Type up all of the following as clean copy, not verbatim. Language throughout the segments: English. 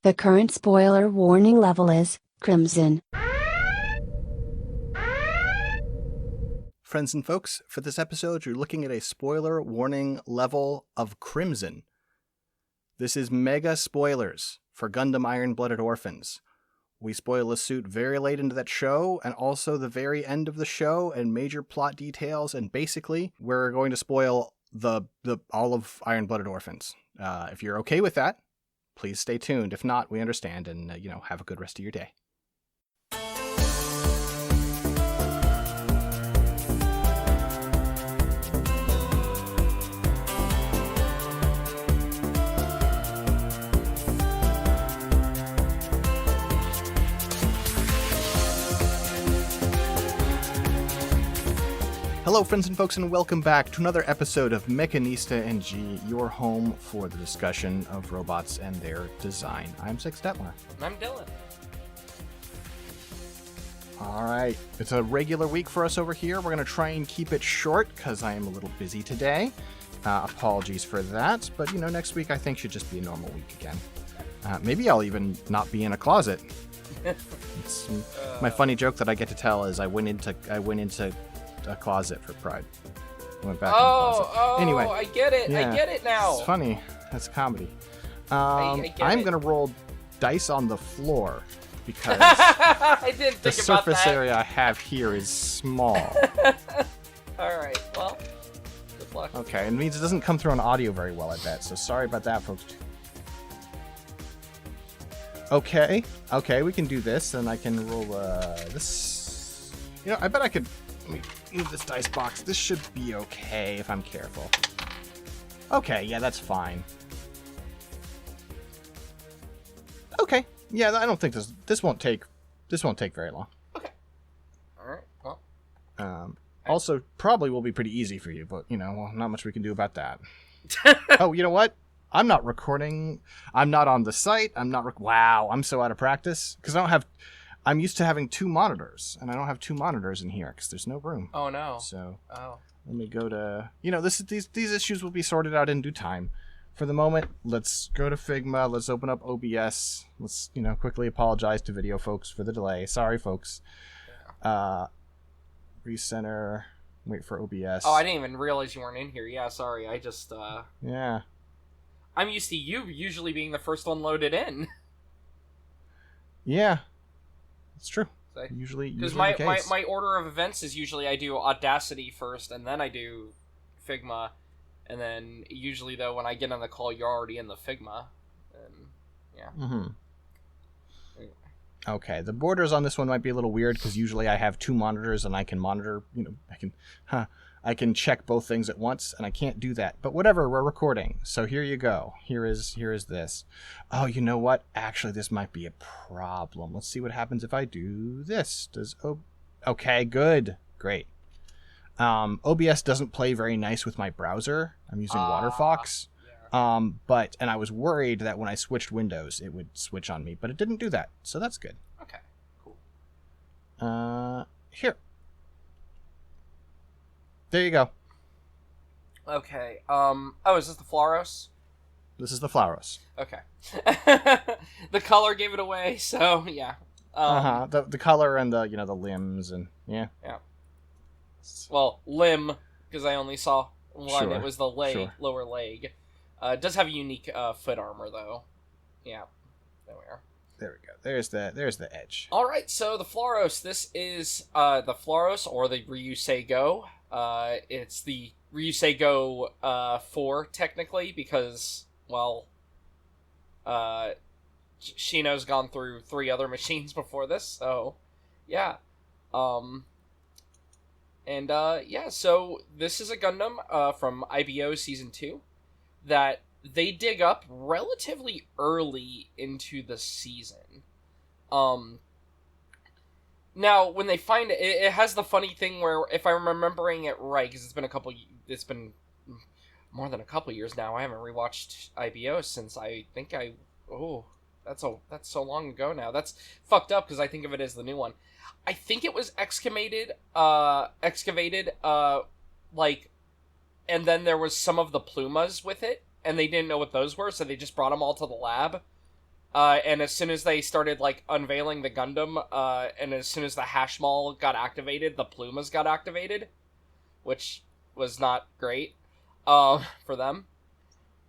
The current spoiler warning level is Crimson. Friends and folks, for this episode, you're looking at a spoiler warning level of Crimson. This is mega spoilers for Gundam Iron-Blooded Orphans. We spoil a suit very late into that show, and also the very end of the show, and major plot details, and basically, we're going to spoil the all of Iron-Blooded Orphans. If you're okay with that, please stay tuned. If not, we understand, and have a good rest of your day. Hello, friends and folks, and welcome back to another episode of Mechanista and G, your home for the discussion of robots and their design. I'm Six Detmar. And I'm Dylan. All right, it's a regular week for us over here. We're going to try and keep it short because I am a little busy today. Apologies for that, but next week I think should just be a normal week again. Maybe I'll even not be in a closet. It's my funny joke that I get to tell is I went into a closet for Pride. Went back in the closet. Anyway, I get it. yeah, I get it now. It's funny. That's comedy. I I'm going to roll dice on the floor because I didn't the think about surface that. area I have here is small. All right. Well, good luck. Okay, it means it doesn't come through on audio very well, I bet. So sorry about that, folks. Okay, we can do this, and I can roll this. I bet I could. Let me move this dice box. This should be okay if I'm careful. Okay, yeah, that's fine. Okay, yeah, I don't think this won't take very long. Okay. All right. Well. Also, probably will be pretty easy for you, but not much we can do about that. Oh, you know what? I'm not recording. I'm not on the site. Wow, I'm so out of practice because I'm used to having two monitors, and I don't have two monitors in here because there's no room. Oh no. So Oh. let me go to these issues will be sorted out in due time. For the moment, let's go to Figma. Let's open up OBS. Let's quickly apologize to video folks for the delay. Sorry, folks. Recenter. Wait for OBS. Oh, I didn't even realize you weren't in here. Yeah, sorry. I just Yeah. I'm used to you usually being the first one loaded in. Yeah. It's true. So, Usually because the case. my order of events is usually I do Audacity first, and then I do Figma, and then usually though when I get on the call, you're already in the Figma, and yeah. Mm-hmm. Okay, the borders on this one might be a little weird because usually I have two monitors and I can monitor. I can check both things at once, and I can't do that. But whatever, we're recording, so here you go. Here is this. Oh, you know what? Actually, this might be a problem. Let's see what happens if I do this. Okay, good, great. OBS doesn't play very nice with my browser. I'm using WaterFox. Yeah. And I was worried that when I switched windows, it would switch on me, but it didn't do that, so that's good. Okay. Cool. Here. There you go. Okay. Is this the Flauros? This is the Flauros. Okay. The color gave it away, so yeah. The color and the the limbs and yeah. Yeah. Well, limb because I only saw one. Sure, It was the leg, sure. lower leg. It does have a unique foot armor though. Yeah. There we are. There we go. There's the edge. All right. So the Flauros. This is the Flauros or the Ryusei-Go. It's the Ryusei-Go 4 technically because Shino's gone through 3 other machines before this, so yeah. So this is a Gundam from IBO Season 2 that they dig up relatively early into the season. Now, when they find it, it has the funny thing where, if I'm remembering it right, because it's been more than a couple years now. I haven't rewatched IBO since that's so long ago now. That's fucked up because I think of it as the new one. I think it was excavated, and then there was some of the plumas with it, and they didn't know what those were, so they just brought them all to the lab. And as soon as they started, like, unveiling the Gundam, and as soon as the hash mall got activated, the Plumas got activated, which was not great, for them.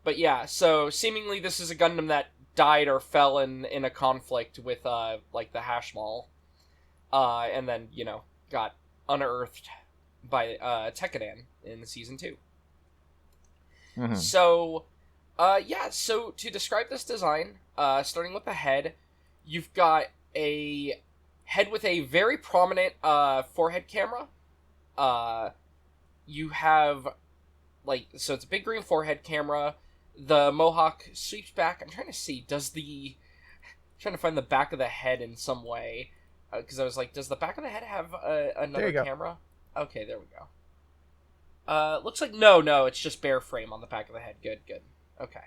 But yeah, so seemingly this is a Gundam that died or fell in a conflict with, like, the hash mall, and then, got unearthed by, Tekkadan in Season 2. Mm-hmm. So, so to describe this design, starting with the head, you've got a head with a very prominent, forehead camera. You have, so it's a big green forehead camera. The mohawk sweeps back. I'm trying to see, trying to find the back of the head in some way. Because I was like, does the back of the head have another camera? Okay, there we go. Looks like, no, it's just bare frame on the back of the head. Good. Okay.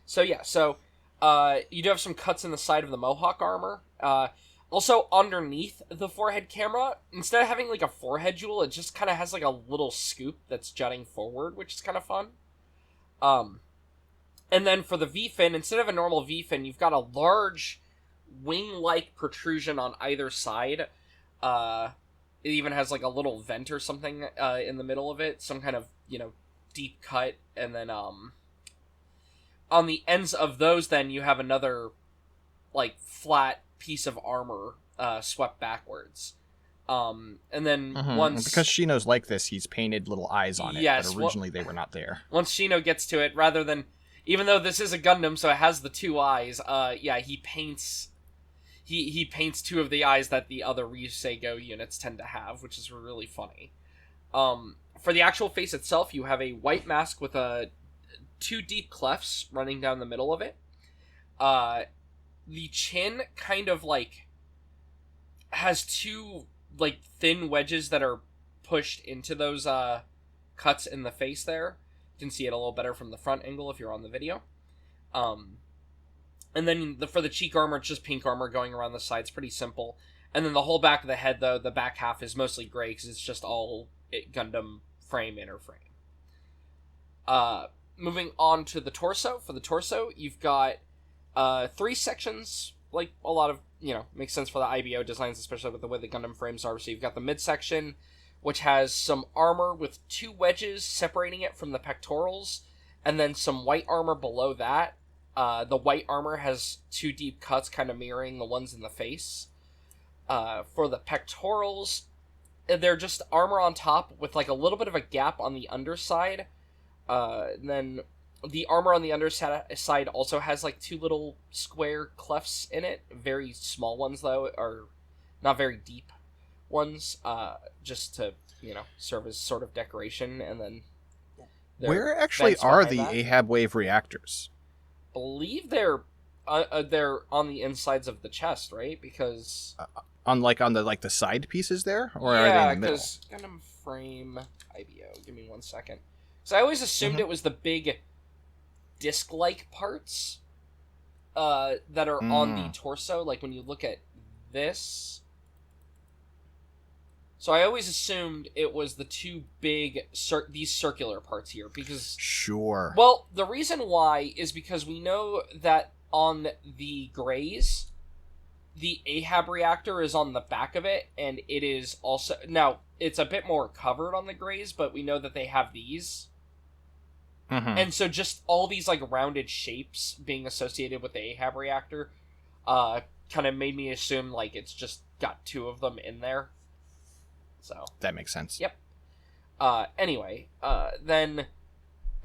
So, you do have some cuts in the side of the mohawk armor. Also, underneath the forehead camera, instead of having, like, a forehead jewel, it just kind of has, like, a little scoop that's jutting forward, which is kind of fun. And then for the V-fin, instead of a normal V-fin, you've got a large wing-like protrusion on either side. It even has, like, a little vent or something in the middle of it. Some kind of, deep cut. And then, on the ends of those, then, you have another, like, flat piece of armor swept backwards. And then once... Because Shino's like this, he's painted little eyes on it, but originally they were not there. Once Shino gets to it, rather than... Even though this is a Gundam, so it has the two eyes, he paints... He paints two of the eyes that the other Ryusei-Go units tend to have, which is really funny. For the actual face itself, you have a white mask with two deep clefts running down the middle of it. The chin kind of, like, has two, like, thin wedges that are pushed into those cuts in the face there. You can see it a little better from the front angle if you're on the video. And then for the cheek armor, it's just pink armor going around the sides, pretty simple. And then the whole back of the head, though, the back half is mostly gray because it's just all Gundam frame, inner frame. Moving on to the torso. For the torso, you've got 3 sections, like a lot of, makes sense for the IBO designs, especially with the way the Gundam frames are. So you've got the midsection, which has some armor with 2 wedges separating it from the pectorals, and then some white armor below that. The white armor has 2 deep cuts, kind of mirroring the ones in the face. For the pectorals, they're just armor on top with, like, a little bit of a gap on the underside. And then the armor on the underside also has, like, 2 little square clefts in it. Very small ones, though, or not very deep ones, just to, serve as sort of decoration. And then where actually are the Ahab wave reactors? Believe they're on the insides of the chest, right? Because on the side pieces there, or are they in the middle? Yeah, because Gundam frame IBO. Give me 1 second. So I always assumed it was the big disc-like parts that are on the torso. Like when you look at this. So I always assumed it was the 2 big, these circular parts here, because... Sure. Well, the reason why is because we know that on the Greys, the Ahab reactor is on the back of it, and it is also... Now, it's a bit more covered on the Greys, but we know that they have these. Mm-hmm. And so just all these, like, rounded shapes being associated with the Ahab reactor kind of made me assume, like, it's just got 2 of them in there. So that makes sense. Yep. Anyway, then,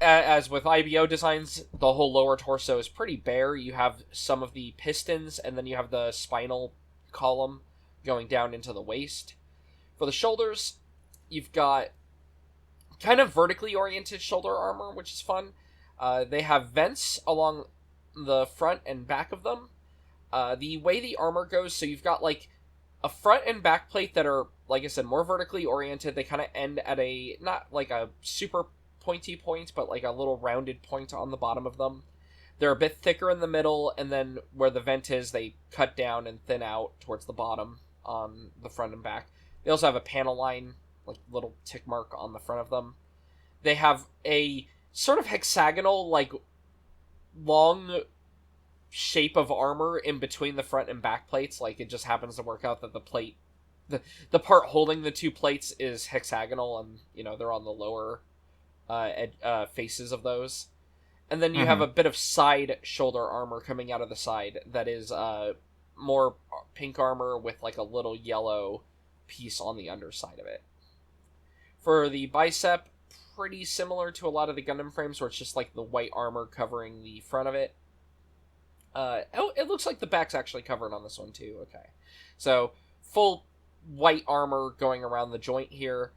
as with IBO designs, the whole lower torso is pretty bare. You have some of the pistons, and then you have the spinal column going down into the waist. For the shoulders, you've got kind of vertically oriented shoulder armor, which is fun. They have vents along the front and back of them. The way the armor goes, so you've got, like, a front and back plate that are, like I said, more vertically oriented. They kind of end at not like a super pointy point, but like a little rounded point on the bottom of them. They're a bit thicker in the middle, and then where the vent is, they cut down and thin out towards the bottom on the front and back. They also have a panel line, like little tick mark on the front of them. They have a sort of hexagonal, like, long shape of armor in between the front and back plates. Like, it just happens to work out that the part holding the two plates is hexagonal, and, you know, they're on the lower faces of those. And then you have a bit of side shoulder armor coming out of the side that is more pink armor with, like, a little yellow piece on the underside of it. For the bicep, pretty similar to a lot of the Gundam frames, where it's just, like, the white armor covering the front of it. It looks like the back's actually covered on this one, too. Okay. So, full white armor going around the joint here,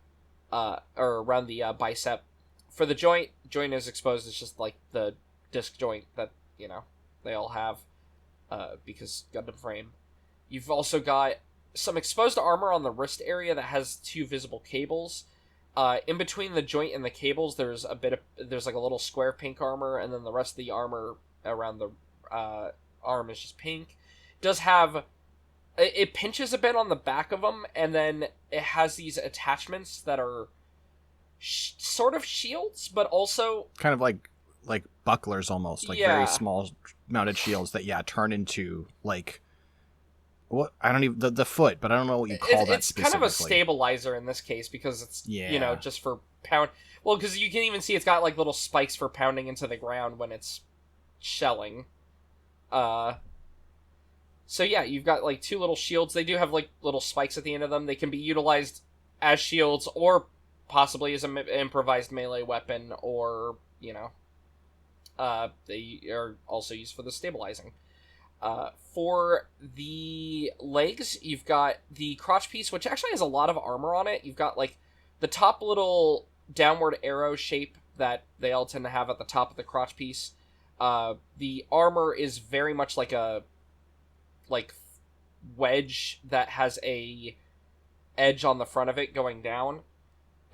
or around the bicep. For the joint is exposed. It's just like the disc joint that, you know, they all have, because Gundam frame. You've also got some exposed armor on the wrist area that has two visible cables. In between the joint and the cables, there's like a little square pink armor, and then the rest of the armor around the arm is just pink. It pinches a bit on the back of them, and then it has these attachments that are sort of shields, but also kind of like bucklers almost, like very small mounted shields that turn into like what I don't even the foot, but I don't know what you call that. It's kind of a stabilizer in this case because it's you know, just for pound. Well, because you can even see it's got like little spikes for pounding into the ground when it's shelling. So yeah, you've got like two little shields. They do have like little spikes at the end of them. They can be utilized as shields or possibly as an improvised melee weapon, or, you know, they are also used for the stabilizing. For the legs, you've got the crotch piece, which actually has a lot of armor on it. You've got like the top little downward arrow shape that they all tend to have at the top of the crotch piece. The armor is very much like a wedge that has a edge on the front of it going down.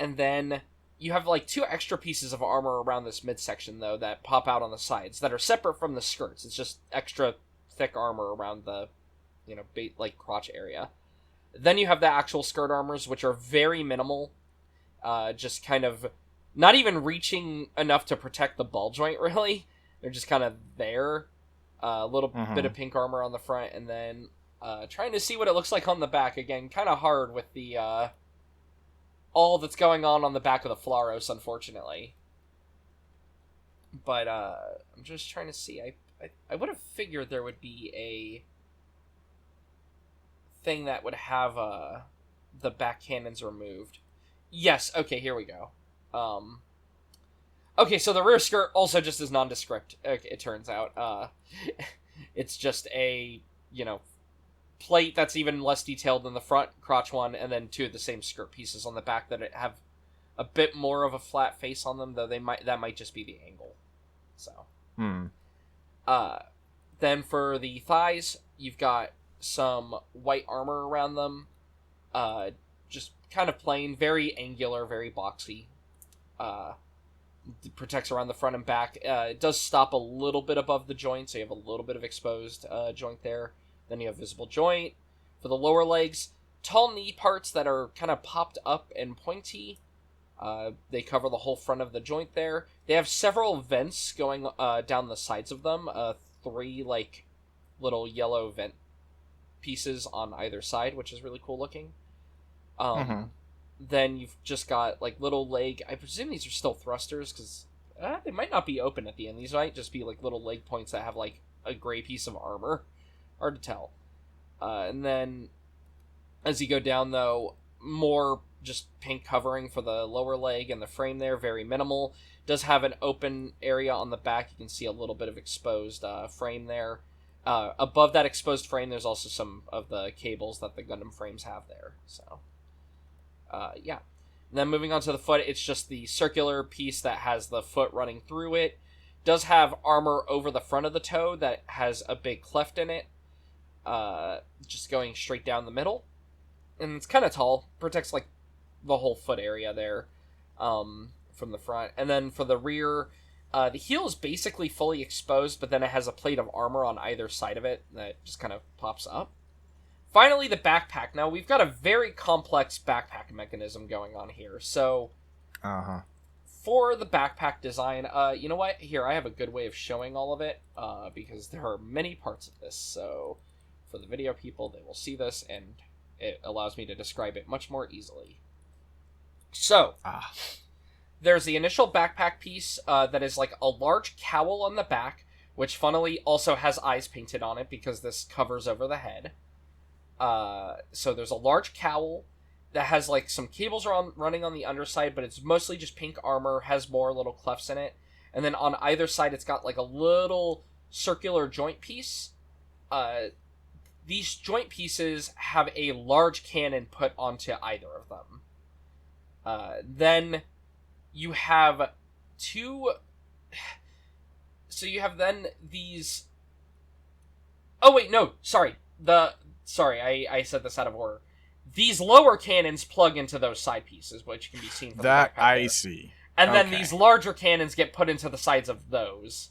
And then you have like two extra pieces of armor around this midsection, though, that pop out on the sides that are separate from the skirts. It's just extra thick armor around the, you know, like crotch area. Then you have the actual skirt armors, which are very minimal, just kind of not even reaching enough to protect the ball joint, really. They're just kind of there. A little bit of pink armor on the front, and then trying to see what it looks like on the back. Again, kind of hard with the all that's going on the back of the Flauros, unfortunately. But I'm just trying to see. I would have figured there would be a thing that would have the back cannons removed. Yes, okay, here we go. Okay, so the rear skirt also just is nondescript, it turns out. It's just a, you know, plate that's even less detailed than the front crotch one, and then two of the same skirt pieces on the back that have a bit more of a flat face on them, though that might just be the angle. So. Then for the thighs, you've got some white armor around them. Just kind of plain, very angular, very boxy. Protects around the front and back. It does stop a little bit above the joint, so you have a little bit of exposed joint there. Then you have visible joint. For the lower legs, tall knee parts that are kind of popped up and pointy. They cover the whole front of the joint there. They have several vents going down the sides of them. 3 like little yellow vent pieces on either side, which is really cool looking. Then you've just got like little leg. I presume these are still thrusters because they might not be open at the end. These might just be like little leg points that have like a gray piece of armor. Hard to tell. And then as you go down, though, more just pink covering for the lower leg and the frame there, very minimal. Does have an open area on the back. You can see a little bit of exposed frame there. Above that exposed frame, there's also some of the cables that the Gundam frames have there. So, yeah. And then moving on to the foot, it's just the circular piece that has the foot running through it. Does have armor over the front of the toe that has a big cleft in it. Just going straight down the middle. And it's kind of tall. Protects, like, the whole foot area there from the front. And then for the rear, the heel is basically fully exposed, but then it has a plate of armor on either side of it that just kind of pops up. Finally, the backpack. Now, we've got a very complex backpack mechanism going on here. So, for the backpack design, you know what? Here, I have a good way of showing all of it, because there are many parts of this, so for the video people, they will see this, and it allows me to describe it much more easily. So, there's the initial backpack piece, that is like a large cowl on the back, which funnily also has eyes painted on it, because this covers over the head. So there's a large cowl that has like some cables running on the underside, but it's mostly just pink armor, has more little clefts in it, and then on either side it's got like a little circular joint piece. These joint pieces have a large cannon put onto either of them. Then you have two... So you have then these... Oh wait, no, sorry. I said this out of order. These lower cannons plug into those side pieces, which can be seen from that the backpack I there. see. And then these larger cannons get put into the sides of those.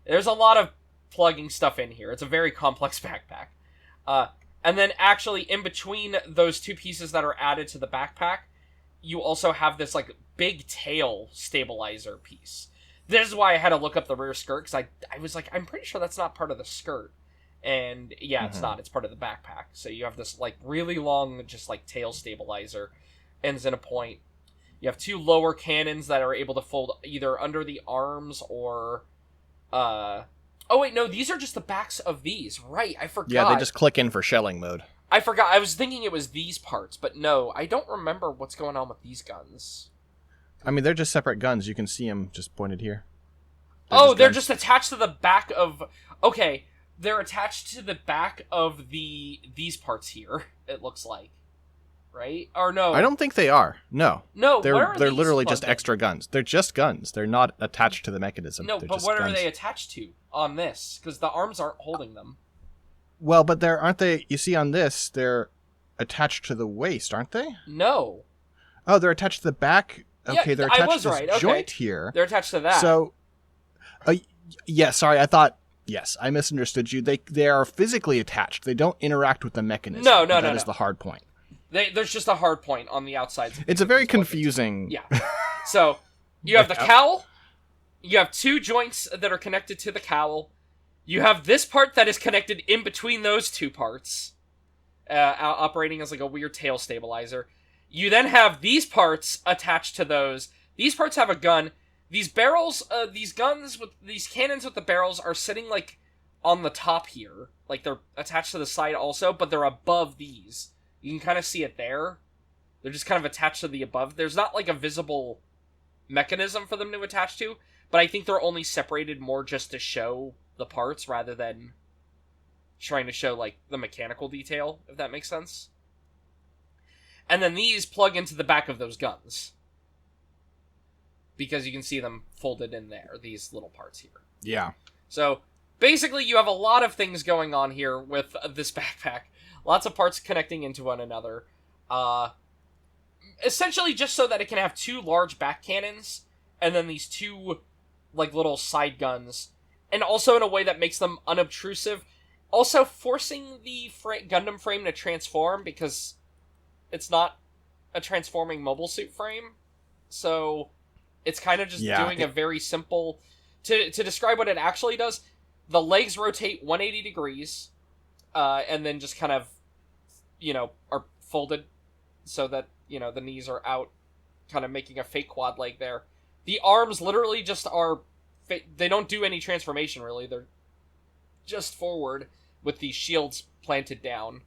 There's a lot of plugging stuff in here. It's a very complex backpack. And then actually in between those two pieces that are added to the backpack, you also have this like big tail stabilizer piece. This is why I had to look up the rear skirt, because I was like, I'm pretty sure that's not part of the skirt. And yeah, it's not. It's part of the backpack. So you have this like really long, just like tail stabilizer, ends in a point. You have two lower cannons that are able to fold either under the arms or, oh wait, no, these are just the backs of these. Right, I forgot. Yeah, they just click in for shelling mode. I forgot. I was thinking it was these parts, but no, I don't remember what's going on with these guns. I mean, they're just separate guns. You can see them just pointed here. They're just attached to the back of... Okay, they're attached to the back of these parts here, it looks like. Right? Or no. I don't think they are. No. No, they're literally just extra guns. They're just guns. They're not attached to the mechanism. No, they're but just what guns. are they attached to on this? Because the arms aren't holding them. Well, but aren't they... You see on this, they're attached to the waist, aren't they? No. Oh, they're attached to the back. Okay, Yeah, they're I attached was to this right. Okay. joint here. They're attached to that. So, yeah, sorry, I thought... Yes, I misunderstood you. They are physically attached. They don't interact with the mechanism. No. That is the hard point. There's just a hard point on the outside. It's a very confusing... Yeah. So, you have the cowl. You have two joints that are connected to the cowl. You have this part that is connected in between those two parts, operating as like a weird tail stabilizer. You then have these parts attached to those. These parts have a gun. These barrels, these guns with these cannons with the barrels are sitting like on the top here. Like they're attached to the side also, but they're above these. You can kind of see it there. They're just kind of attached to the above. There's not like a visible mechanism for them to attach to, but I think they're only separated more just to show the parts rather than trying to show like the mechanical detail, if that makes sense. And then these plug into the back of those guns, because you can see them folded in there, these little parts here. Yeah. So basically you have a lot of things going on here with this backpack. Lots of parts connecting into one another. Essentially just so that it can have two large back cannons, and then these two like little side guns, and also in a way that makes them unobtrusive. Also forcing the Gundam frame to transform, because it's not a transforming mobile suit frame. So it's kind of just doing a very simple... To describe what it actually does, the legs rotate 180 degrees, and then just kind of, are folded so that, the knees are out, kind of making a fake quad leg there. The arms literally just are... They don't do any transformation, really. They're just forward with these shields planted down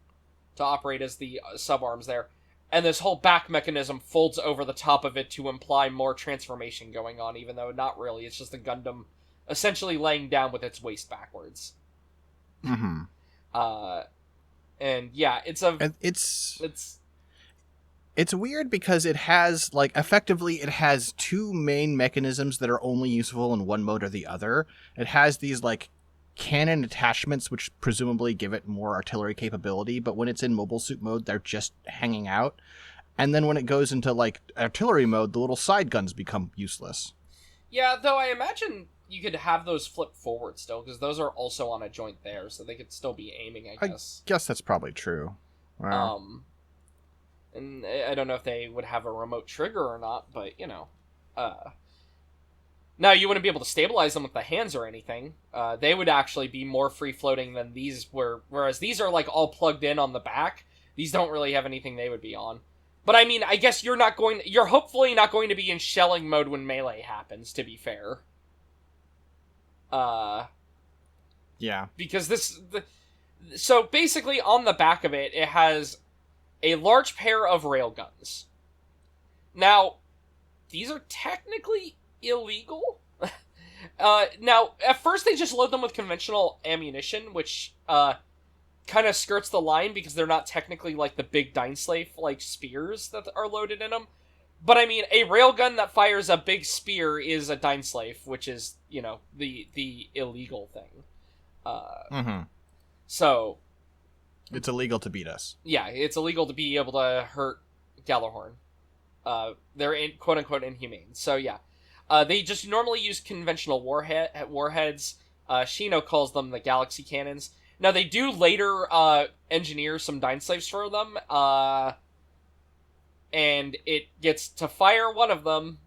to operate as the sub-arms there. And this whole back mechanism folds over the top of it to imply more transformation going on, even though not really. It's just a Gundam essentially laying down with its waist backwards. Mm-hmm. And yeah, It's weird because it has, effectively it has two main mechanisms that are only useful in one mode or the other. It has these, cannon attachments, which presumably give it more artillery capability, but when it's in mobile suit mode, they're just hanging out. And then when it goes into, artillery mode, the little side guns become useless. Yeah, though I imagine you could have those flip forward still, because those are also on a joint there, so they could still be aiming, I guess. I guess that's probably true. Wow. And I don't know if they would have a remote trigger or not, but, Now, you wouldn't be able to stabilize them with the hands or anything. They would actually be more free-floating than these were, whereas these are, like, all plugged in on the back. These don't really have anything they would be on. But, I mean, I guess you're hopefully not going to be in shelling mode when melee happens, to be fair. Yeah. Because so, basically, on the back of it, it has a large pair of railguns. Now, these are technically illegal. Now, at first they just load them with conventional ammunition, which kind of skirts the line because they're not technically like the big Dynslave like spears that are loaded in them. But I mean, a railgun that fires a big spear is a Dynslave, which is, you know, the illegal thing. So it's illegal to beat us. Yeah, it's illegal to be able to hurt Gjallarhorn. They're quote unquote inhumane. So yeah. They just normally use conventional warheads. Shino calls them the galaxy cannons. Now, they do later engineer some Dynslaves for them, and it gets to fire one of them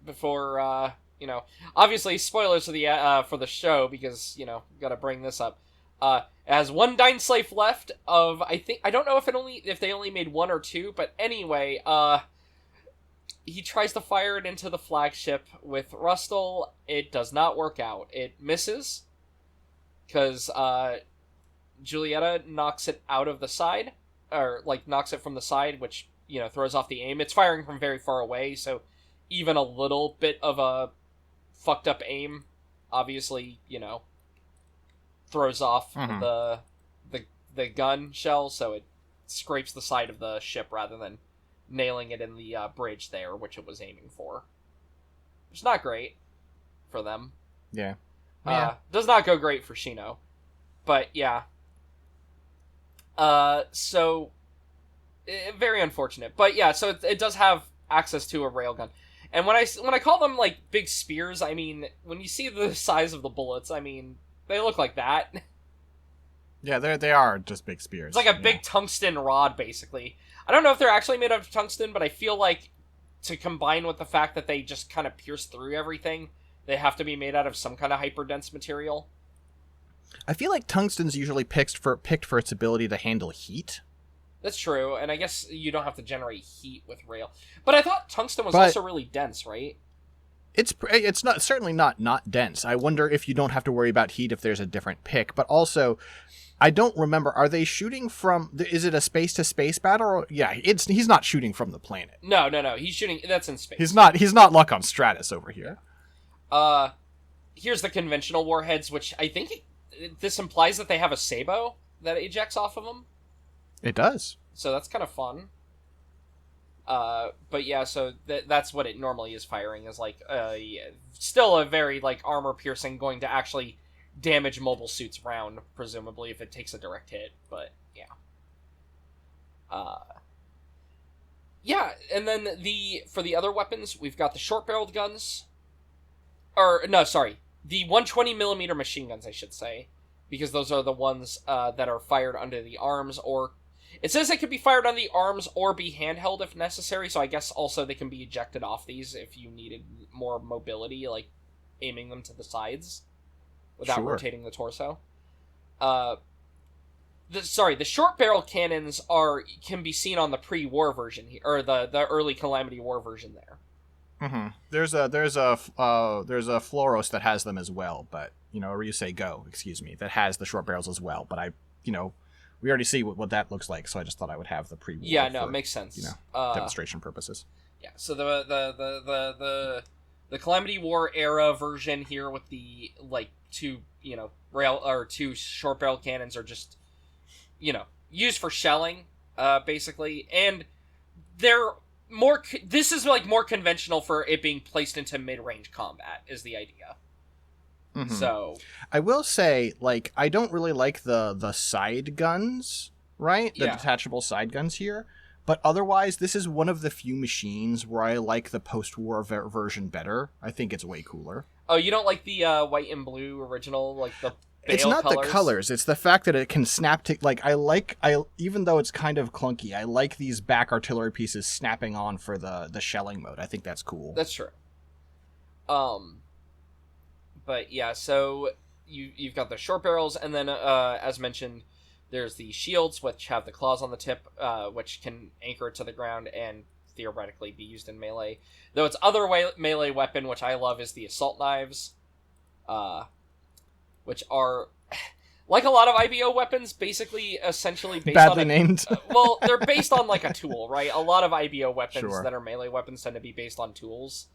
before, you know... Obviously, spoilers for the show, because, you know, gotta bring this up. It has one Dynslave left of, I don't know if they only made one or two, but anyway, he tries to fire it into the flagship with Rustle. It does not work out. It misses, because Julieta knocks it out of the side, or, like, knocks it from the side, which, you know, throws off the aim. It's firing from very far away, so even a little bit of a fucked up aim, obviously, you know, throws off the gun shell, so it scrapes the side of the ship rather than nailing it in the bridge there, which it was aiming for. It's not great for them. Yeah. Does not go great for Shino. But, yeah. So, very unfortunate. But, yeah, so it does have access to a railgun. And when I call them, like, big spears, I mean, when you see the size of the bullets, I mean, they look like that. Yeah, they are just big spears. It's like a big tungsten rod, basically. I don't know if they're actually made out of tungsten, but I feel like, to combine with the fact that they just kind of pierce through everything, they have to be made out of some kind of hyperdense material. I feel like tungsten's usually picked for its ability to handle heat. That's true, and I guess you don't have to generate heat with rail. But I thought tungsten was also really dense, right? It's not certainly not dense. I wonder if you don't have to worry about heat if there's a different pick. But also, I don't remember. Are they shooting from? Is it a space to space battle? Or, yeah, he's not shooting from the planet. No. He's shooting. That's in space. He's not Luck on Stratus over here. Here's the conventional warheads, which I think this implies that they have a sabot that ejects off of them. It does. So that's kind of fun. But yeah, so that's what it normally is firing, is like, still a very, like, armor-piercing, going to actually damage mobile suits round, presumably, if it takes a direct hit, but, yeah. Yeah, and then for the other weapons, we've got the short-barreled guns, the 120mm machine guns, I should say, because those are the ones, that are fired under the arms, or... It says they could be fired on the arms or be handheld if necessary, so I guess also they can be ejected off these if you needed more mobility, like aiming them to the sides without rotating the torso. The short barrel cannons can be seen on the pre-war version here, or the early Calamity War version there. Mm-hmm. There's a Flauros that has them as well, but a Ryusei-Go, that has the short barrels as well, but we already see what that looks like, so I just thought I would have the pre-war. Yeah, no, it makes sense. Demonstration purposes. Yeah, so the Calamity War era version here with the two short barrel cannons are just used for shelling, basically, and they're more. This is more conventional for it being placed into mid-range combat is the idea. Mm-hmm. So I will say, I don't really like the side guns, right? The detachable side guns here. But otherwise, this is one of the few machines where I like the post-war version better. I think it's way cooler. Oh, you don't like the white and blue original, It's not the colors, it's the fact that it can snap to, like, even though it's kind of clunky, I like these back artillery pieces snapping on for the shelling mode. I think that's cool. That's true. But yeah, so you've got the short barrels, and then, as mentioned, there's the shields, which have the claws on the tip, which can anchor it to the ground and theoretically be used in melee. Though its other melee weapon, which I love, is the assault knives, which are, like a lot of IBO weapons, basically essentially based badly on named. well, they're based on like a tool, right? A lot of IBO weapons Sure. that are melee weapons tend to be based on tools.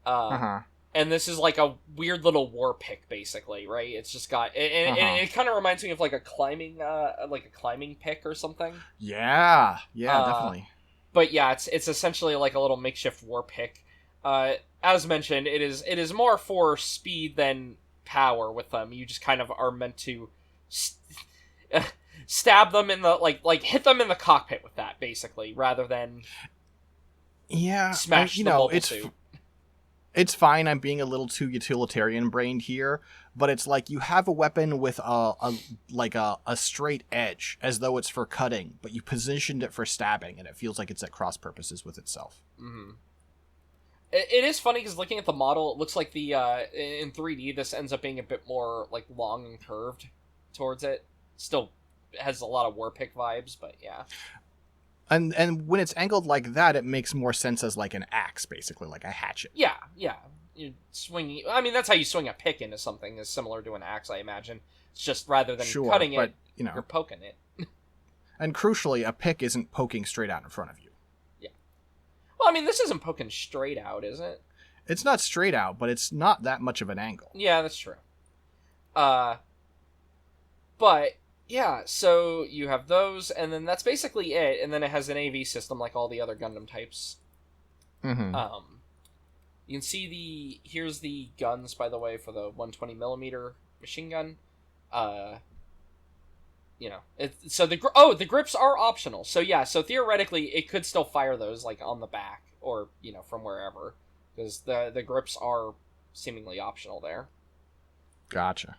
Uh-huh. And this is like a weird little war pick, basically, right? It's just got, and it kind of reminds me of like a climbing pick or something. Yeah, definitely. But yeah, it's essentially like a little makeshift war pick. As mentioned, it is more for speed than power with them. You just kind of are meant to stab them in the like hit them in the cockpit with that, basically, rather than smash the mobile suit. It's fine. I'm being a little too utilitarian brained here, but it's like you have a weapon with a straight edge, as though it's for cutting, but you positioned it for stabbing, and it feels like it's at cross purposes with itself. Mm-hmm. It is funny because looking at the model, it looks like the in 3D this ends up being a bit more like long and curved towards it. Still has a lot of Warpick vibes, but yeah. And when it's angled like that, it makes more sense as like an axe, basically, like a hatchet. Yeah. You swing. I mean, that's how you swing a pick into something. Is similar to an axe, I imagine. It's just rather than cutting it, you're poking it. And crucially, a pick isn't poking straight out in front of you. Yeah. Well, I mean, this isn't poking straight out, is it? It's not straight out, but it's not that much of an angle. Yeah, that's true. But yeah, so you have those, and then that's basically it. And then it has an AV system like all the other Gundam types. Mm-hmm. You can see here's the guns, by the way, for the 120mm machine gun. The grips are optional. So yeah, so theoretically it could still fire those like on the back or from wherever, because the grips are seemingly optional there. Gotcha.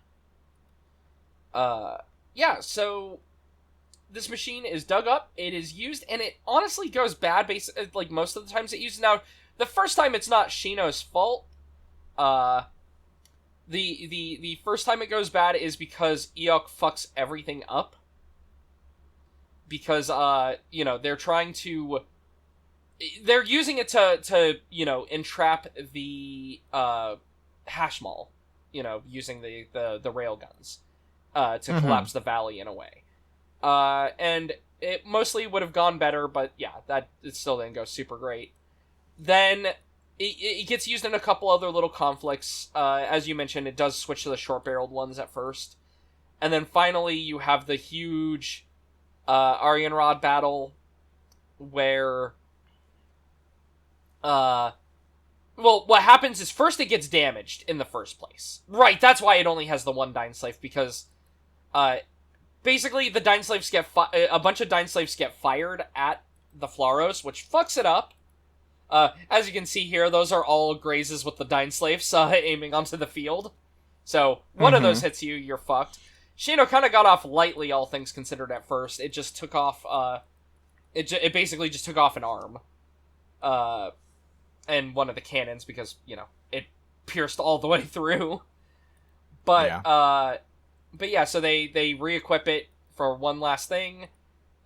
Yeah, so this machine is dug up, it is used, and it honestly goes bad like most of the times it uses. Now, the first time it's not Shino's fault. The first time it goes bad is because Eok fucks everything up. Because they're trying to using it to entrap the Hashmal, using the rail guns. To collapse the valley in a way. And it mostly would have gone better, but yeah, it still didn't go super great. Then it gets used in a couple other little conflicts. As you mentioned, it does switch to the short-barreled ones at first. And then finally you have the huge Aryan Rod battle where... what happens is first it gets damaged in the first place. Right, that's why it only has the one Dyne Slave, because... basically, the Dyne Slaves a bunch of Dyne Slaves get fired at the Flauros, which fucks it up. As you can see here, those are all grazes with the Dyne Slaves aiming onto the field. So, one of those hits you, you're fucked. Shino kind of got off lightly, all things considered, at first. It just took off, it basically just took off an arm. And one of the cannons, because, it pierced all the way through. But, yeah. So they re-equip it for one last thing.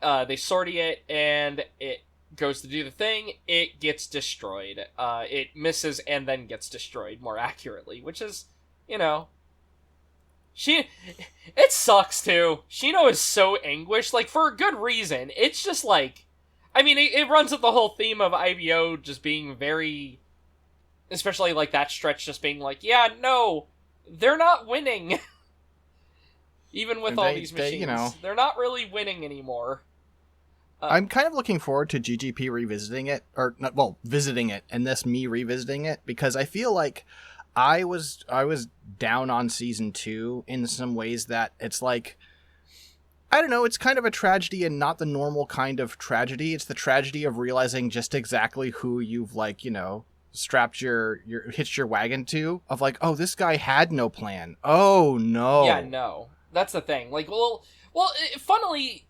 They sortie it, and it goes to do the thing. It gets destroyed. It misses and then gets destroyed, more accurately, which is, it sucks, too. Shino is so anguished, like, for a good reason. It's just, like, I mean, it runs with the whole theme of IBO just being very, especially, like, that stretch just being like, yeah, no, they're not winning. Even with all these machines, they're not really winning anymore. I'm kind of looking forward to GGP revisiting it, visiting it, and this me revisiting it, because I feel like I was down on Season 2 in some ways that it's like, I don't know, it's kind of a tragedy and not the normal kind of tragedy. It's the tragedy of realizing just exactly who you've, strapped your hitched your wagon to, of like, oh, this guy had no plan. Oh no. Yeah, no. That's the thing. Like, funnily,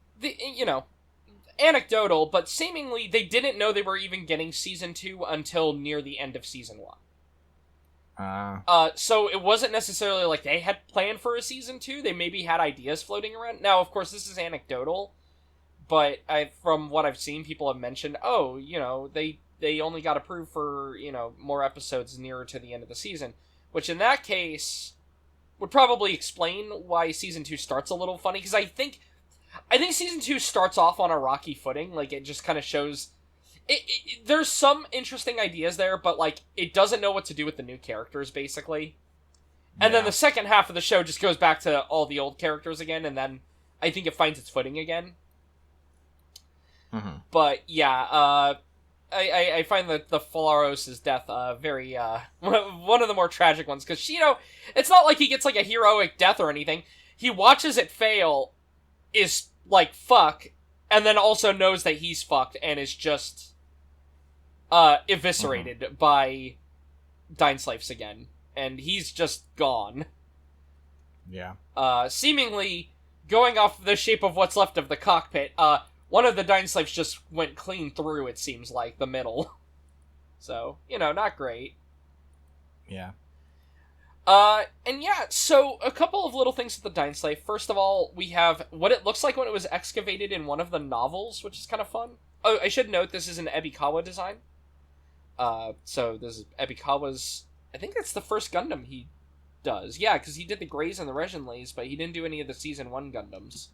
anecdotal, but seemingly they didn't know they were even getting season 2 until near the end of season 1. So it wasn't necessarily like they had planned for a season 2. They maybe had ideas floating around. Now, of course, this is anecdotal, but from what I've seen, people have mentioned, they only got approved for, more episodes nearer to the end of the season, which in that case would probably explain why season 2 starts a little funny, because I think season 2 starts off on a rocky footing. Like, it just kind of shows... there's some interesting ideas there, but, like, it doesn't know what to do with the new characters, basically. And then the second half of the show just goes back to all the old characters again, and then I think it finds its footing again. Mm-hmm. But, yeah, I find that the Flauros' death very, one of the more tragic ones, because, it's not like he gets, like, a heroic death or anything. He watches it fail, is like, fuck, and then also knows that he's fucked, and is just eviscerated by Dine-Slaves again. And he's just gone. Yeah. Seemingly, going off the shape of what's left of the cockpit, one of the Dine-Slaves just went clean through, it seems like, the middle. So, not great. Yeah. And yeah, so a couple of little things with the Dine-Slave. First of all, we have what it looks like when it was excavated in one of the novels, which is kind of fun. Oh, I should note this is an Ebikawa design. So this is Ebikawa's... I think that's the first Gundam he does. Yeah, because he did the Greys and the Regenlays, but he didn't do any of the Season 1 Gundams.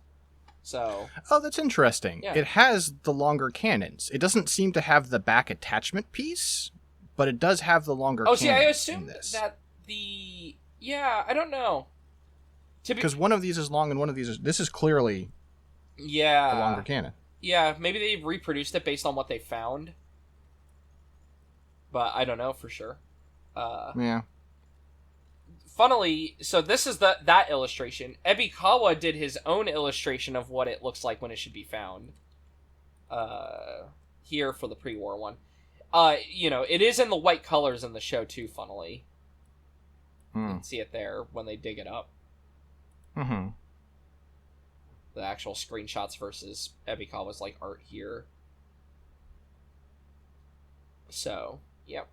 So... Oh, that's interesting. Yeah. It has the longer cannons. It doesn't seem to have the back attachment piece, but it does have the longer cannons. Oh, see, I assumed that the... Yeah, I don't know. Because one of these is long and one of these is... This is clearly a longer cannon. Yeah, maybe they reproduced it based on what they found. But I don't know for sure. Yeah. Funnily, so this is that illustration. Ebikawa did his own illustration of what it looks like when it should be found. Here for the pre-war one. It is in the white colors in the show too, funnily. You can see it there when they dig it up. Mm-hmm. The actual screenshots versus Ebikawa's, like, art here. So, yep.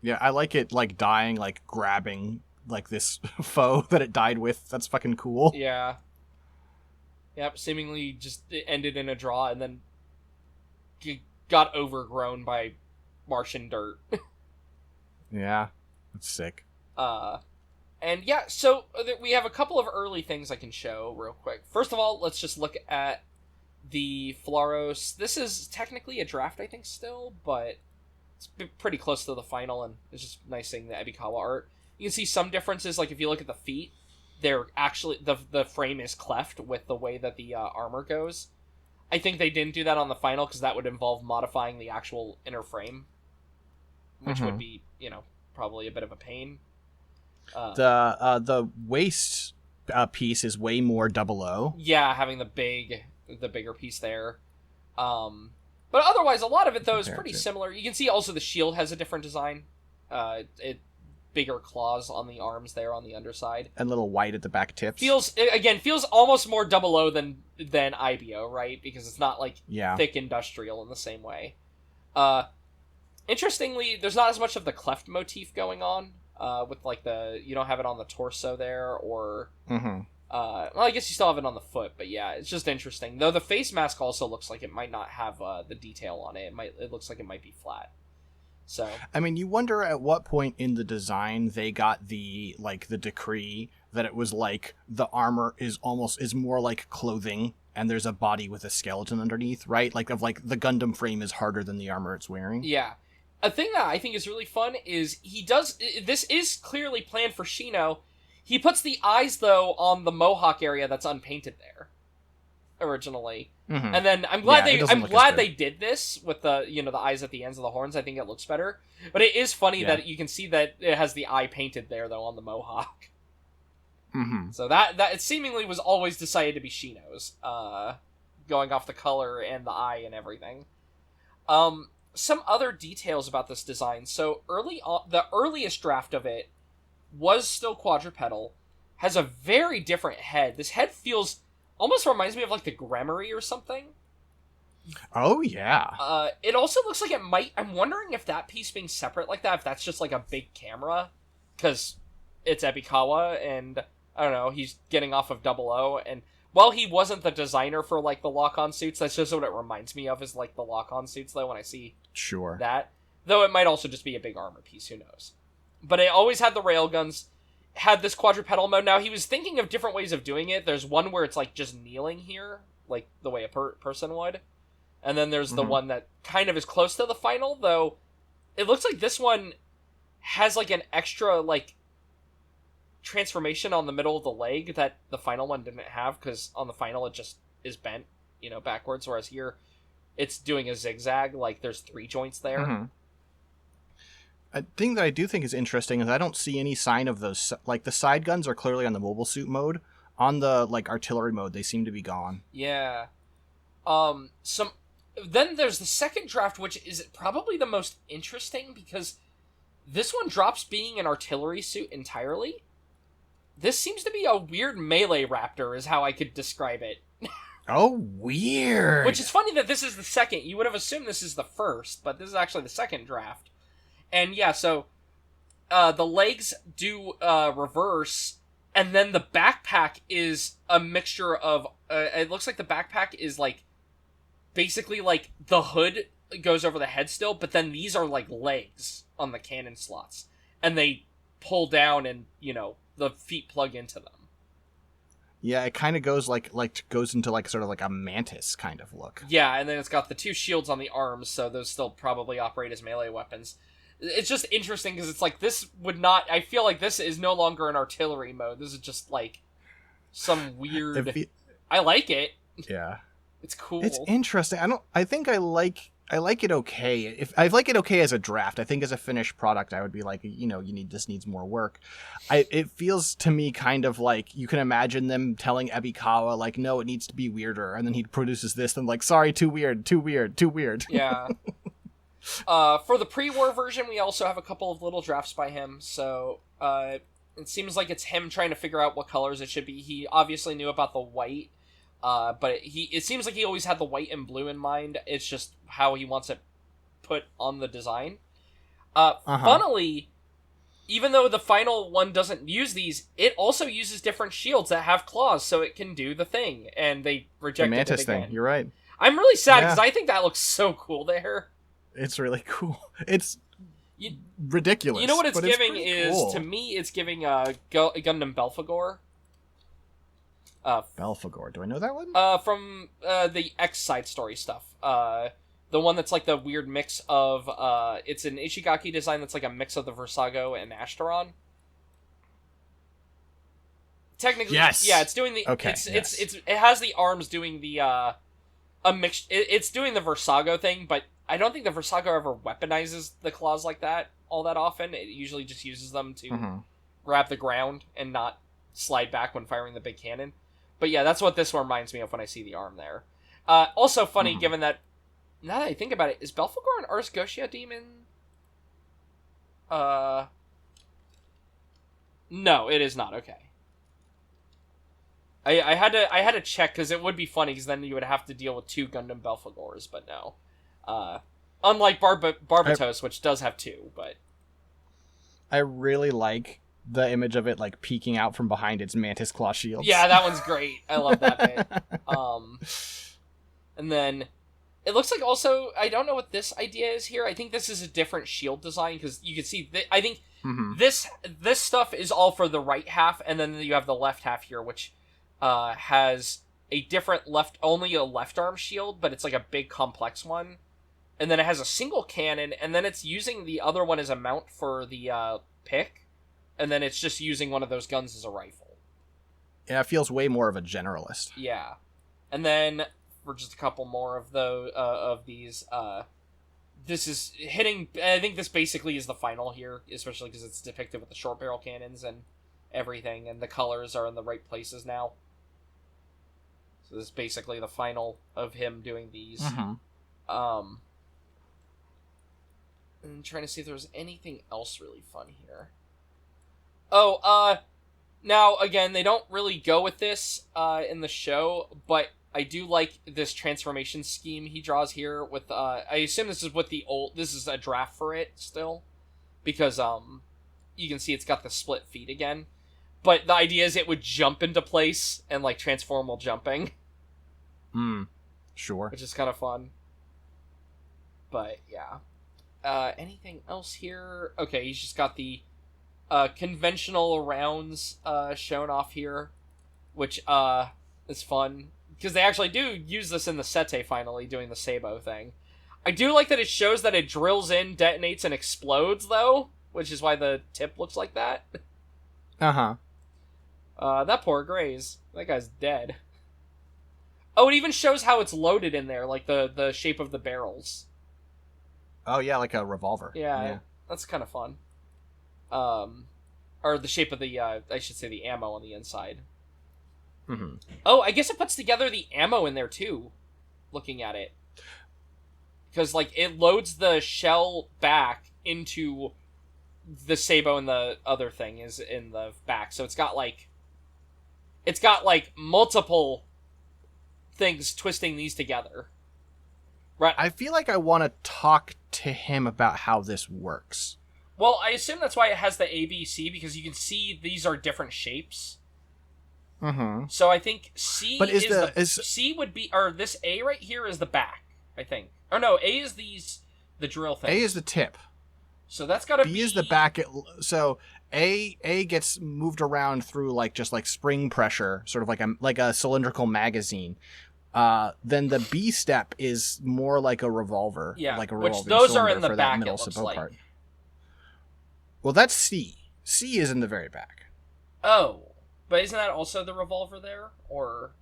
Yeah, I like it, like, dying, like, grabbing, like, this foe that it died with. That's fucking cool. Yeah. Yep, seemingly just it ended in a draw and then got overgrown by Martian dirt. Yeah, that's sick. And yeah, so we have a couple of early things I can show real quick. First of all, let's just look at the Flauros. This is technically a draft, I think, still, but it's pretty close to the final, and it's just nice seeing the Ebikawa art. You can see some differences, like if you look at the feet, they're actually, the frame is cleft with the way that the armor goes. I think they didn't do that on the final, because that would involve modifying the actual inner frame, which would be, probably a bit of a pain. The waist piece is way more 00. Yeah, having the bigger piece there. But otherwise, a lot of it, though, is pretty similar. You can see also the shield has a different design. Bigger claws on the arms there on the underside. And little white at the back tips. Feels almost more 00 than IBO, right? Because it's not, like, thick industrial in the same way. Interestingly, there's not as much of the cleft motif going on. With, like, you don't have it on the torso there, or... Mm-hmm. Well, I guess you still have it on the foot, but yeah, it's just interesting. Though the face mask also looks like it might not have the detail on it. It looks like it might be flat. So... I mean, you wonder at what point in the design they got the decree that it was, like, the armor is more like clothing, and there's a body with a skeleton underneath, right? Like, the Gundam frame is harder than the armor it's wearing. Yeah. A thing that I think is really fun is this is clearly planned for Shino. He puts the eyes, though, on the mohawk area that's unpainted there, originally. Mm-hmm. And then I'm glad they did this with the the eyes at the ends of the horns. I think it looks better. But it is funny that you can see that it has the eye painted there, though, on the mohawk. Mm-hmm. So that it seemingly was always decided to be Shino's, going off the color and the eye and everything. some other details about this design. So early on, the earliest draft of it was still quadrupedal, has a very different head. This head feels almost reminds me of like the Gremory or something. Oh yeah. It also looks like it might. I'm wondering if that piece being separate like that, if that's just like a big camera, because it's Ebikawa, and I don't know, he's getting off of 00, and while he wasn't the designer for like the lock-on suits, that's just what it reminds me of, is like the lock-on suits though when I see that. Though it might also just be a big armor piece, who knows. But it always had the railguns, had this quadrupedal mode. Now he was thinking of different ways of doing it. There's one where it's like just kneeling here, like the way a person would. And then there's the one that kind of is close to the final, though it looks like this one has like an extra like transformation on the middle of the leg that the final one didn't have, because on the final it just is bent, backwards, whereas here it's doing a zigzag, like there's 3 joints there. A thing that I do think is interesting is I don't see any sign of those, like the side guns are clearly on the mobile suit mode. On the like artillery mode, they seem to be gone. Yeah. Then there's the second draft, which is probably the most interesting, because this one drops being an artillery suit entirely. This seems to be a weird melee raptor, is how I could describe it. Oh, weird. Which is funny that this is the second. You would have assumed this is the first, but this is actually the second draft. And yeah, so the legs do reverse, and then the backpack is a mixture of... it looks like the backpack is like... basically, like, the hood goes over the head still, but then these are, like, legs on the cannon slots. And they pull down and, the feet plug into them. Yeah, it kind of goes goes into, like, sort of like a mantis kind of look. Yeah, and then it's got the 2 shields on the arms, so those still probably operate as melee weapons. It's just interesting, because it's like, this would not... I feel like this is no longer an artillery mode. This is just, like, some weird... I like it. Yeah. It's cool. It's interesting. I think I like it okay. If I like it okay as a draft, I think as a finished product, I would be like, this needs more work. It feels to me kind of like you can imagine them telling Ebikawa, like, no, it needs to be weirder, and then he produces this, and like, sorry, too weird. Yeah. For the pre-war version, we also have a couple of little drafts by him. So it seems like it's him trying to figure out what colors it should be. He obviously knew about the white. But it seems like he always had the white and blue in mind. It's just how he wants it put on the design. Funnily, even though the final one doesn't use these, it also uses different shields that have claws, so it can do the thing. And they rejected the mantis it again. thing. You're right. I'm really sad because I think that looks so cool there. It's really cool. It's ridiculous. You know what it's giving cool. to me, it's giving Gundam Belphegor. Belphegor. Do I know that one? From the X side story stuff. The one that's like the weird mix of it's an Ishigaki design that's like a mix of the Versago and Ashtaron. Technically, yes. Yeah, it's doing the it has the arms doing the a mix. It's doing the Versago thing, but I don't think the Versago ever weaponizes the claws like that all that often. It usually just uses them to grab the ground and not slide back when firing the big cannon. But yeah, that's what this one reminds me of when I see the arm there. Also funny, given that, now that I think about it, is Belphegor an Ars Gotia demon? No, it is not. Okay. I had to check, because it would be funny, because then you would have to deal with 2 Gundam Belphegors, but no. Unlike Barbatos, which does have 2, but... I really like the image of it, like, peeking out from behind its mantis claw shields. Yeah, that one's great. I love that bit. And then, it looks like also, I don't know what this idea is here. I think this is a different shield design, because you can see, I think this stuff is all for the right half, and then you have the left half here, which has a different only a left arm shield, but it's like a big complex one. And then it has a single cannon, and then it's using the other one as a mount for the pick. And then it's just using one of those guns as a rifle. Yeah, it feels way more of a generalist. Yeah. And then, for just a couple more of these, this is hitting... I think this basically is the final here, especially because it's depicted with the short barrel cannons and everything, and the colors are in the right places now. So this is basically the final of him doing these. And trying to see if there's anything else really fun here. Oh, now, again, they don't really go with this in the show, but I do like this transformation scheme he draws here with, I assume this is with this is a draft for it still, because, you can see it's got the split feet again, but the idea is it would jump into place and, like, transform while jumping. Sure. Which is kind of fun. But, yeah. Anything else here? Okay, he's just got the conventional rounds shown off here, which is fun, because they actually do use this in the Sete finally, doing the Sabo thing. I do like that it shows that it drills in, detonates, and explodes, though, which is why the tip looks like that. Uh-huh. That poor Graze. That guy's dead. Oh, it even shows how it's loaded in there, like the shape of the barrels. Oh, yeah, like a revolver. Yeah. That's kind of fun. Or the shape of the, I should say the ammo on the inside. Mm-hmm. Oh, I guess it puts together the ammo in there, too, looking at it. Because, like, it loads the shell back into the Sabo, and the other thing is in the back. So it's got, like, multiple things twisting these together. Right. I feel like I want to talk to him about how this works. Well, I assume that's why it has the ABC, because you can see these are different shapes. Mm-hmm. So I think C C would be, or this A right here is the back, I think. Oh no, A is the drill thing. A is the tip. So that's gotta be... B is the back. So A gets moved around through just spring pressure, sort of like a cylindrical magazine. Then the B step is more like a revolver. Yeah, like a which those are in the back, middle it looks support like. part. Well, that's C. C is in the very back. Oh. But isn't that also the revolver there? Or...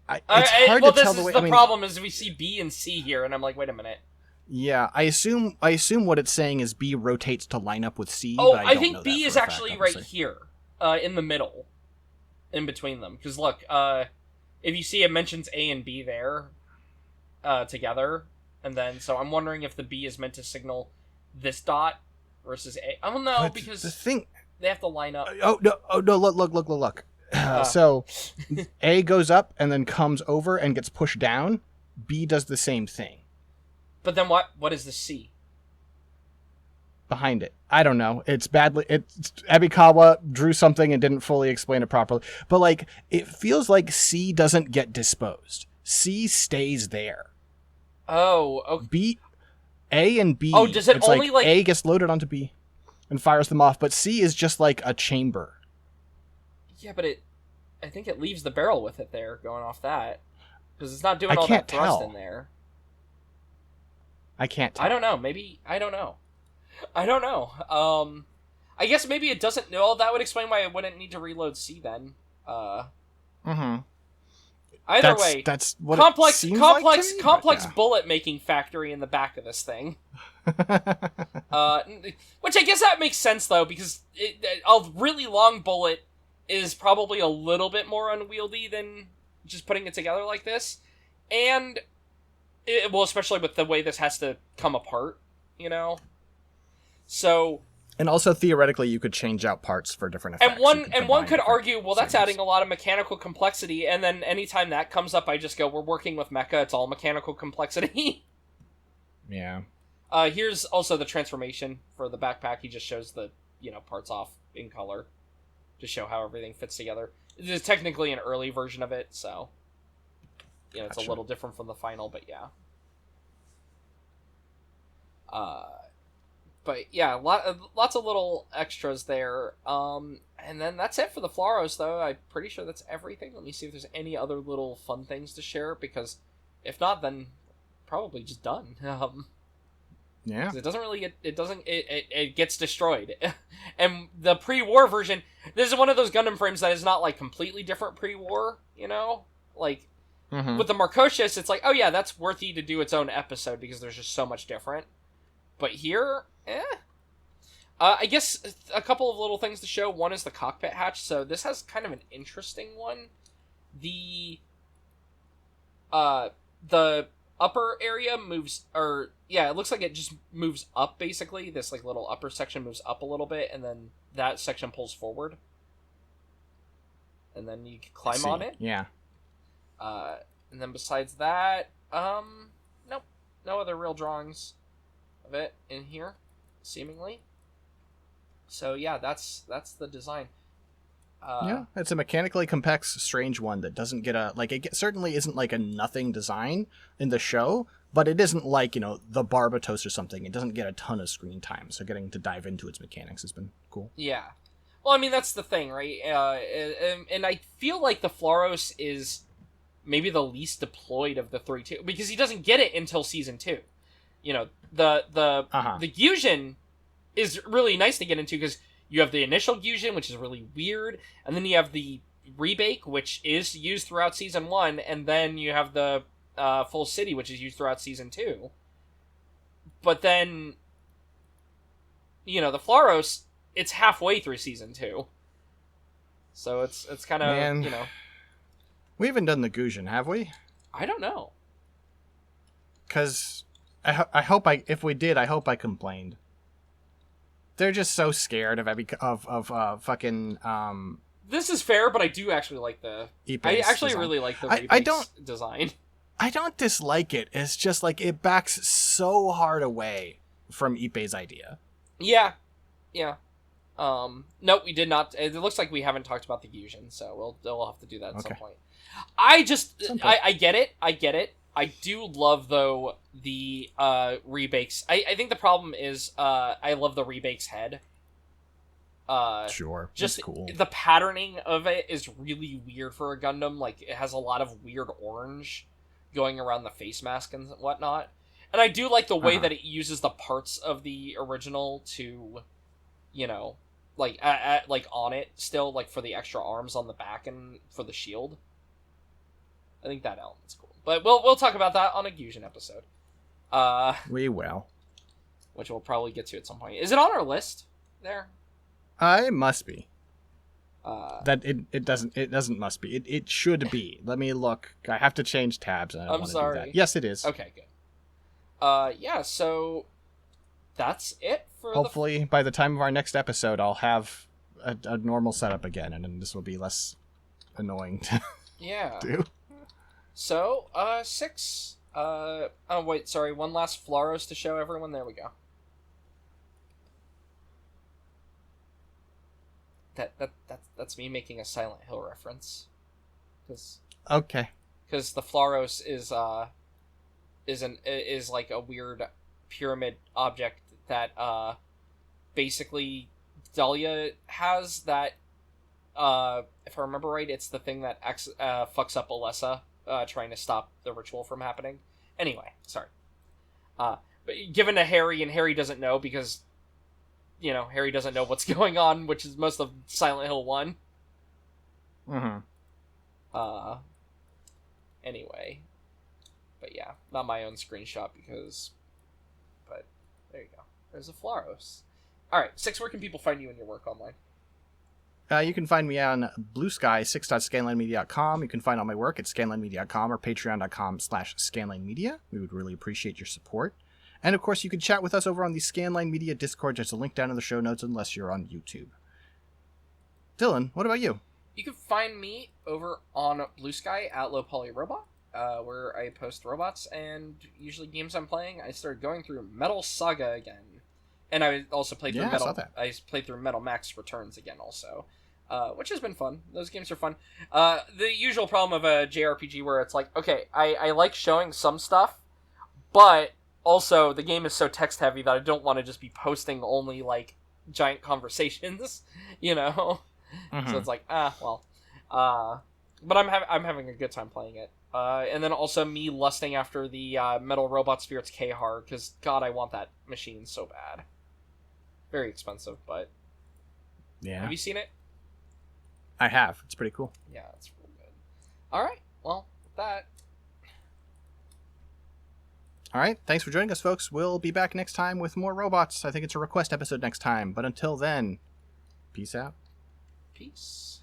It's hard to tell the way... The problem is we see B and C here, and I'm like, wait a minute. Yeah, I assume what it's saying is B rotates to line up with C. Oh, but I think B is actually right here, in the middle, in between them. Because look, if you see, it mentions A and B there, together, and then so I'm wondering if the B is meant to signal this dot versus A. I don't know, but because the thing they have to line up. Oh no! Look! So A goes up and then comes over and gets pushed down. B does the same thing. But then what is the C? Behind it. I don't know. It's Abikawa drew something and didn't fully explain it properly. But it feels like C doesn't get disposed. C stays there. Oh, okay. A and B. Oh, does it only A gets loaded onto B and fires them off, but C is just like a chamber. Yeah, but I think it leaves the barrel with it there, going off that. Because it's not doing all that thrust in there. I can't tell. I don't know. Maybe... I don't know. I guess maybe it doesn't... Well, that would explain why I wouldn't need to reload C then. Mm-hmm. Either way, that's what complex bullet making factory in the back of this thing. Which I guess that makes sense though, because a really long bullet is probably a little bit more unwieldy than just putting it together like this, and especially with the way this has to come apart, So. And also, theoretically, you could change out parts for different effects. And one could argue, well, that's adding a lot of mechanical complexity, and then anytime that comes up, I just go, we're working with mecha, it's all mechanical complexity. Yeah. Here's also the transformation for the backpack. He just shows the, parts off in color to show how everything fits together. It is technically an early version of it, so, it's a little different from the final, but yeah. But yeah, lots of little extras there. And then that's it for the Flauros, though. I'm pretty sure that's everything. Let me see if there's any other little fun things to share, because if not, then probably just done. Yeah. It doesn't really it gets destroyed. And the pre-war version, this is one of those Gundam frames that is not completely different pre-war, Mm-hmm. With the Marcosius, it's oh yeah, that's worthy to do its own episode because there's just so much different. But here, I guess a couple of little things to show. One is the cockpit hatch. So this has kind of an interesting one. The upper area moves, or yeah, it looks like it just moves up basically. This like little upper section moves up a little bit, and then that section pulls forward, and then you can climb on it. Yeah. And then besides that, nope, no other real drawings of it in here, seemingly. So yeah, that's the design. Yeah, it's a mechanically complex, strange one that doesn't get it certainly isn't like a nothing design in the show, but it isn't like, the Barbatos or something. It doesn't get a ton of screen time, so getting to dive into its mechanics has been cool. Yeah. Well, I mean, that's the thing, right? And I feel like the Flauros is maybe the least deployed of the 3 too, because he doesn't get it until season 2. The Gyujin is really nice to get into, because you have the initial Gyujin, which is really weird, and then you have the Rebake, which is used throughout season 1, and then you have the full city, which is used throughout season 2. But then, the Flauros, it's halfway through season 2. So it's kind of, We haven't done the Gyujin, have we? I don't know. Because if we did, I hope I complained. They're just so scared of fucking. This is fair, but I do actually like the. I actually design. Really like the Rebake's design. I don't dislike it. It's just like it backs so hard away from Ippei's idea. Yeah. No, we did not. It looks like we haven't talked about the Gyujin, so we'll have to do that at some point. I get it. I do love, though, the Rebakes. I think the problem is I love the Rebake's head. Sure. Just cool. The patterning of it is really weird for a Gundam. Like, it has a lot of weird orange going around the face mask and whatnot. And I do like the way that it uses the parts of the original to, like on it still, like for the extra arms on the back and for the shield. I think that element's cool. But we'll talk about that on a Gyujin episode. We will. Which we'll probably get to at some point. Is it on our list there? It must be. It doesn't must be. It should be. Let me look. I have to change tabs. I'm sorry. Do that. Yes, it is. Okay, good. Yeah, so that's it for hopefully by the time of our next episode I'll have a normal setup again, and then this will be less annoying to do. So, 6. Oh wait, sorry, one last Flauros to show everyone. There we go. That's me making a Silent Hill reference. Okay. Because the Flauros is like a weird pyramid object that basically Dahlia has, that if I remember right, it's the thing that fucks up Alessa trying to stop the ritual from happening. Anyway, sorry. But given to Harry, and Harry doesn't know because Harry doesn't know what's going on, which is most of Silent Hill 1. Anyway. But yeah, not my own screenshot but there you go. There's a Flauros. Alright, 6, where can people find you and your work online? You can find me on Blue Sky, 6.scanlinemedia.com. You can find all my work at scanlinemedia.com or patreon.com/scanlinemedia. We would really appreciate your support. And of course, you can chat with us over on the Scanline Media Discord. There's a link down in the show notes unless you're on YouTube. Dylan, what about you? You can find me over on Blue Sky at Low Poly Robot, where I post robots and usually games I'm playing. I started going through Metal Saga again. And I also played through I played through Metal Max Returns again also. Which has been fun. Those games are fun. The usual problem of a JRPG where it's like, okay, I like showing some stuff, but also the game is so text heavy that I don't want to just be posting only like giant conversations, So it's like, well. But I'm having a good time playing it. And then also me lusting after the Metal Robot Spirits K-Har, because God, I want that machine so bad. Very expensive, but yeah. Have you seen it? I have. It's pretty cool. Yeah, it's real good. Alright, well, with that. Alright, thanks for joining us, folks. We'll be back next time with more robots. I think it's a request episode next time. But until then, peace out. Peace.